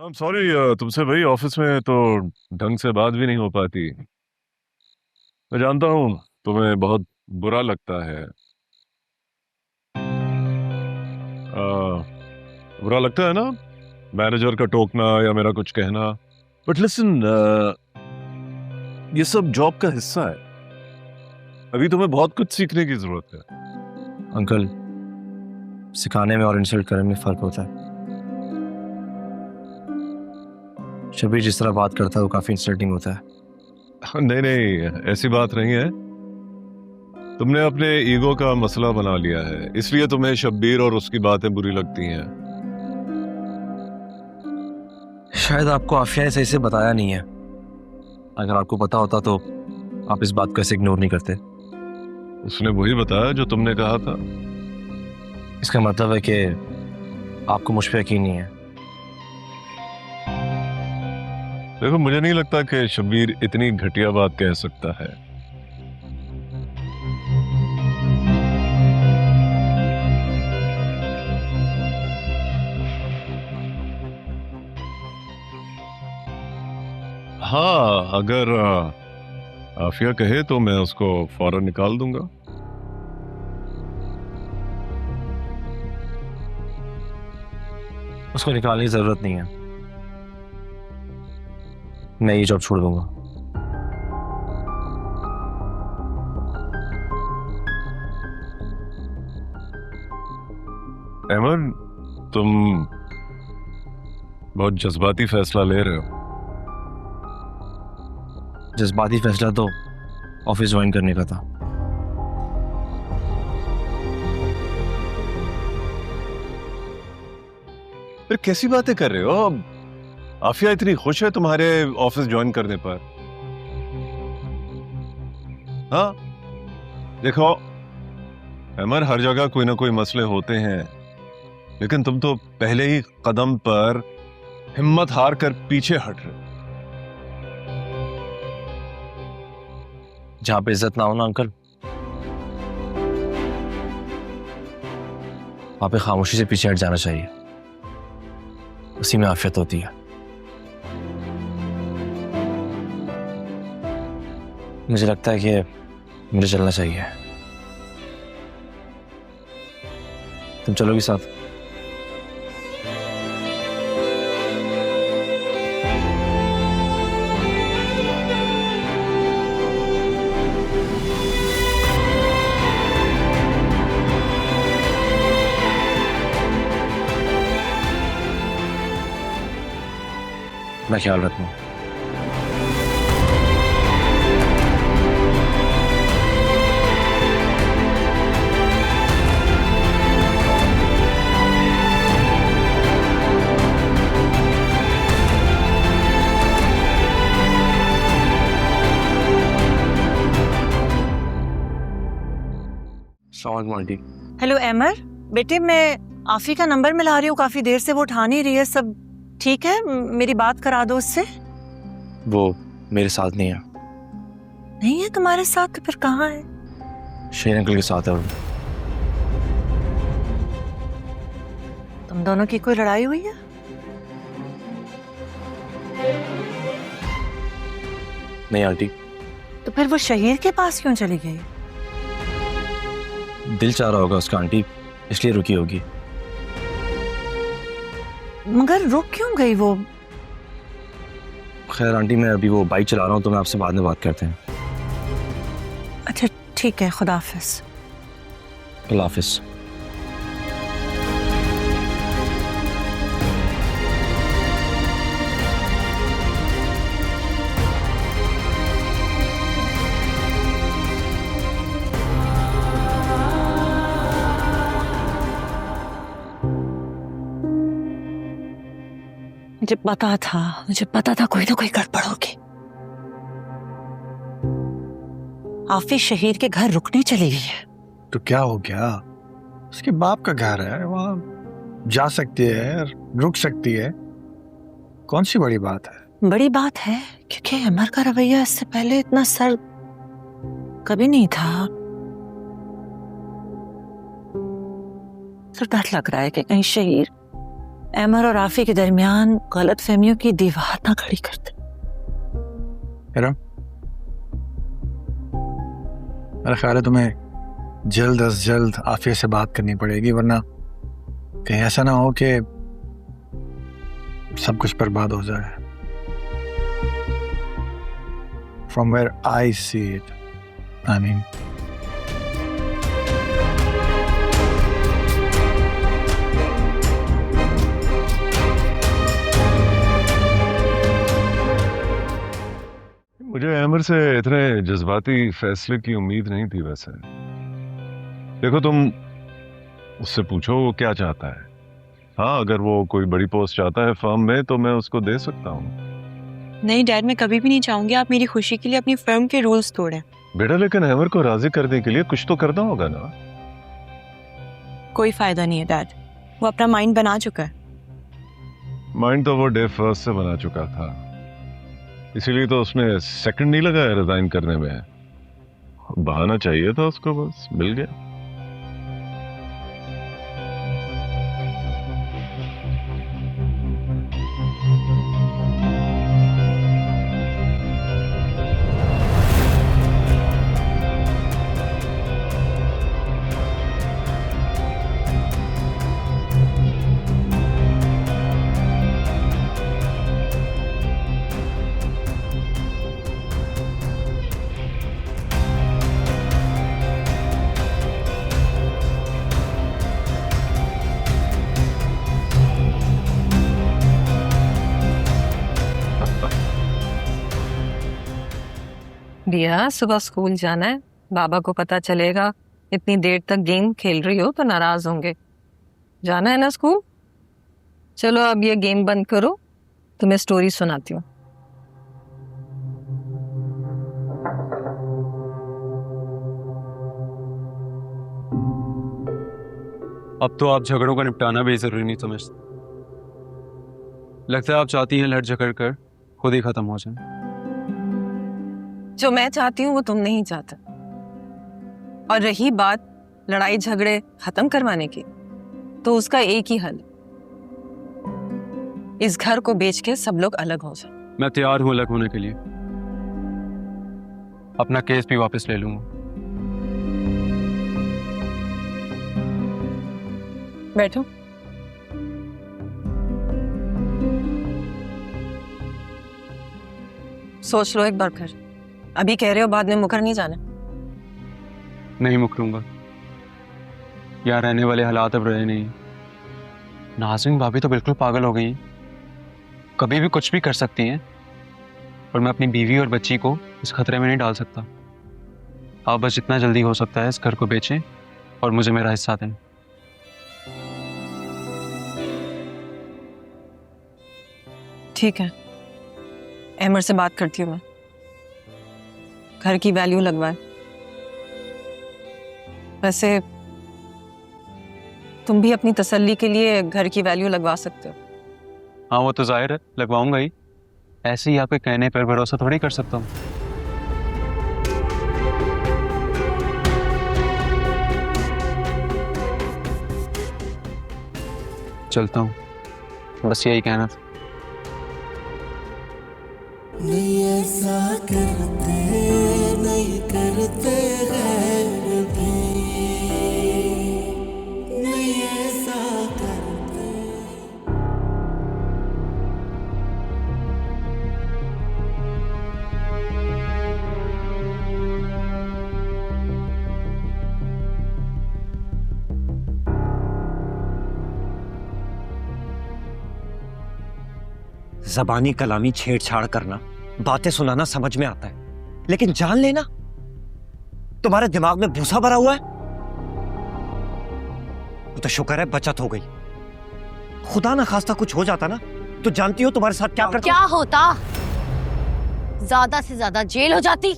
I am sorry, तुमसे भाई office में तो ढंग से बात भी नहीं हो पाती। मैं जानता हूँ तुम्हें बहुत बुरा लगता है। बुरा लगता है ना, मैनेजर का टोकना या मेरा कुछ कहना। बट लिसन, ये सब जॉब का हिस्सा है। अभी तुम्हें बहुत कुछ सीखने की जरूरत है। अंकल, सिखाने में और इंसल्ट करने में फर्क होता है। शबीर जिस तरह बात करता है वो काफी इंसल्टिंग होता है। नहीं नहीं, ऐसी बात नहीं है। तुमने अपने ईगो का मसला बना लिया है, इसलिए तुम्हें शब्बीर और उसकी बातें बुरी लगती हैं। शायद आपको आफिया ने सही से बताया नहीं है। अगर आपको पता होता तो आप इस बात को ऐसे इग्नोर नहीं करते। उसने वही बताया जो तुमने कहा था। इसका मतलब है कि आपको मुझ पर यकीन नहीं है। देखो, मुझे नहीं लगता कि शब्बीर इतनी घटिया बात कह सकता है। हाँ, अगर आफिया कहे तो मैं उसको फौरन निकाल दूंगा। उसको निकालने की जरूरत नहीं है। मैं ये जॉब छोड़ दूंगा। अहमद, तुम बहुत जज्बाती फैसला ले रहे हो। जज्बाती फैसला तो ऑफिस ज्वाइन करने का था। फिर कैसी बातें कर रहे हो? आफिया इतनी खुश है तुम्हारे ऑफिस ज्वाइन करने पर। हाँ, देखो अमर, हर जगह कोई ना कोई मसले होते हैं, लेकिन तुम तो पहले ही कदम पर हिम्मत हार कर पीछे हट रहे हो। जहां पे इज्जत ना हो ना अंकल, वहां पे खामोशी से पीछे हट जाना चाहिए। उसी में आफियत होती है। मुझे लगता है कि मुझे चलना चाहिए। तुम चलोगी साथ? मैं ख्याल रखूँ। आंटी। हेलो एमर, बेटे मैं आफी का नंबर मिला रही हूँ, काफी देर से वो उठा नहीं रही है। सब ठीक है? मेरी बात करा दो उससे। वो मेरे साथ नहीं है। नहीं है तुम्हारे साथ? तो फिर कहाँ है? शेर अंकल के साथ है वो। तुम दोनों की कोई लड़ाई हुई है? नहीं आंटी। तो फिर वो शहीर के पास क्यों चली गई? दिल चाह रहा होगा उसका आंटी, इसलिए रुकी होगी। मगर रुक क्यों गई वो? खैर आंटी, मैं अभी वो बाइक चला रहा हूँ तो मैं आपसे बाद में बात करते हैं। अच्छा ठीक है, खुदा हाफिज। अल्लाह हाफिज। मुझे पता था कोई ना कोई गड़बड़ होगी। आफी शहीर के घर रुकने चली गई है। तो क्या हो गया? उसके बाप का घर है, वहां जा सकती है, रुक सकती है। कौन सी बड़ी बात है? बड़ी बात है क्योंकि अमर का रवैया इससे पहले इतना सर कभी नहीं था। तो डर लग रहा है कि कहीं शहीर अमर और आफी के दरमियान गलत फहमियों की दीवार ना खड़ी करते। मेरा ख्याल है तुम्हें जल्द अज जल्द आफिया से बात करनी पड़ेगी, वरना कहीं ऐसा ना हो कि सब कुछ बर्बाद हो जाए। From where I see it, I mean. मुझे अमर से इतने जज्बाती फैसले की उम्मीद नहीं थी। वैसे देखो, तुम उससे पूछो वो क्या चाहता है। हाँ, अगर वो कोई बड़ी पोस्ट चाहता है फर्म में तो मैं उसको दे सकता हूँ। नहीं डैड, मैं कभी भी नहीं चाहूंगी आप मेरी खुशी के लिए अपनी फर्म के रूल्स तोड़ें। बेटा, लेकिन अमर को राजी करने के लिए कुछ तो करना होगा ना। कोई फायदा नहीं है डैड, वो अपना माइंड बना चुका है। माइंड तो वो डे फर्स्ट से बना चुका था, इसीलिए तो उसने सेकंड नहीं लगाया रिजाइन करने में। बहाना चाहिए था उसको, बस मिल गया। दिया, सुबह स्कूल जाना है, बाबा को पता चलेगा इतनी देर तक गेम खेल रही हो तो नाराज होंगे। जाना है ना स्कूल? चलो अब ये गेम बंद करो, तुम्हें स्टोरी सुनाती हूँ। अब तो आप झगड़ों का निपटाना भी जरूरी नहीं समझते। लगता है आप चाहती हैं लड़ झगड़ कर खुद ही खत्म हो जाए। जो मैं चाहती हूँ वो तुम नहीं चाहते। और रही बात लड़ाई झगड़े खत्म करवाने की, तो उसका एक ही हल, इस घर को बेच के सब लोग अलग हो जाए। मैं तैयार हूं अलग होने के लिए, अपना केस भी वापस ले लूंगा। बैठो। सोच लो एक बार फिर। अभी कह रहे हो बाद में मुकर नहीं जाना। नहीं मुकरूंगा, यहाँ रहने वाले हालात अब रहे नहीं। नाज़रीन भाभी तो बिल्कुल पागल हो गई, कभी भी कुछ भी कर सकती हैं, और मैं अपनी बीवी और बच्ची को इस खतरे में नहीं डाल सकता। आप बस जितना जल्दी हो सकता है इस घर को बेचें और मुझे मेरा हिस्सा दें। ठीक है, अमर से बात करती हूँ मैं, घर की वैल्यू लगवाए। वैसे तुम भी अपनी तसल्ली के लिए घर की वैल्यू लगवा सकते हो। हाँ वो तो जाहिर है, लगवाऊंगा ही। ऐसे ही आपके कहने पर भरोसा थोड़ी कर सकता हूँ। चलता हूँ, बस यही कहना था। नहीं ऐसा करते, नहीं करते गैर भी, नहीं ऐसा करते। ज़बानी कलामी छेड़छाड़ करना, बातें सुनाना समझ में आता है, लेकिन जान लेना, तुम्हारे दिमाग में भूसा भरा हुआ है। तो शुक्र है बचत हो गई। खुदा ना खास्ता कुछ हो जाता ना, तो जानती हो तुम्हारे साथ क्या करता? क्या होता? ज्यादा से ज्यादा जेल हो जाती।